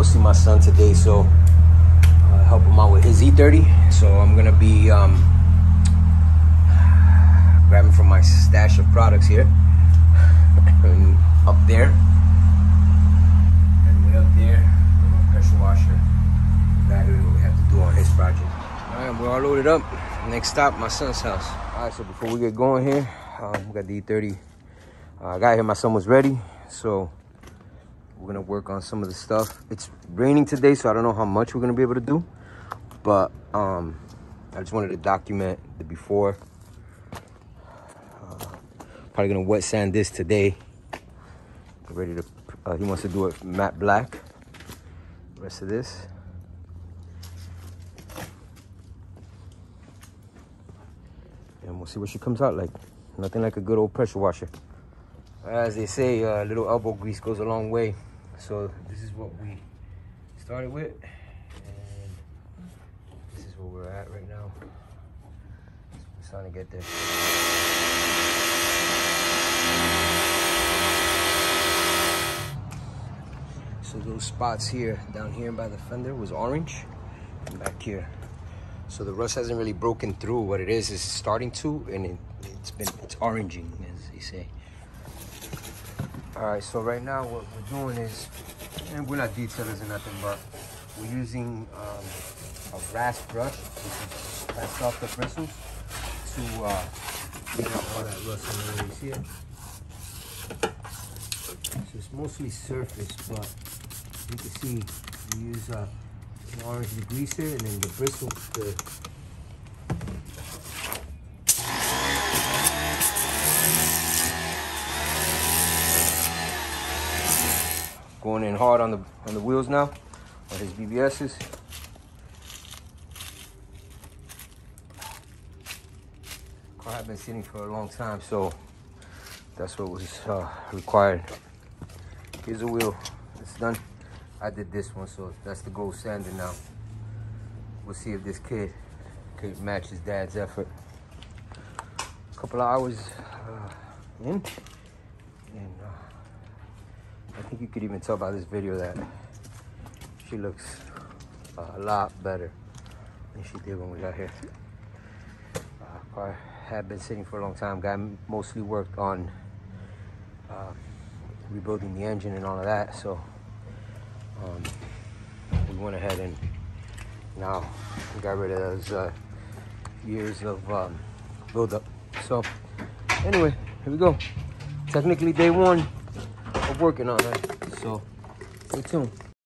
go see my son today, so help him out with his E30. So I'm gonna be grabbing from my stash of products here and up there, and way up there, my pressure washer, battery, what we have to do on his project. All right, we're all loaded up. Next stop, my son's house. All right, so before we get going here, we got the E30. I got here, my son was ready, so we're gonna work on some of the stuff. It's raining today, so I don't know how much we're gonna be able to do, but I just wanted to document the before. Probably gonna wet sand this today. Get ready to, he wants to do it matte black. The rest of this. And we'll see what she comes out like. Nothing like a good old pressure washer. As they say, little elbow grease goes a long way. So this is what we started with, and this is where we're at right now. We're starting to get there. So those spots here, down here by the fender, was orange, and back here. So the rust hasn't really broken through. What it is starting to, and it's oranging, as they say. All right, so right now what we're doing is, and we're not detailers or nothing, but we're using a brass brush to cast off the bristles to clean up all that rust in the areas here. So it's mostly surface, but you can see we use an orange degreaser, and then the bristles, going in hard on the wheels now, on his BBSs. Car had been sitting for a long time, so that's what was required. Here's the wheel, it's done. I did this one, so that's the gold standard now. We'll see if this kid could match his dad's effort. A couple of hours in, and I think you could even tell by this video that she looks a lot better than she did when we got here. Car had been sitting for a long time. Guy mostly worked on rebuilding the engine and all of that, so we went ahead and now we got rid of those years of build-up. So anyway, here we go. Technically day one of working on it, so stay tuned.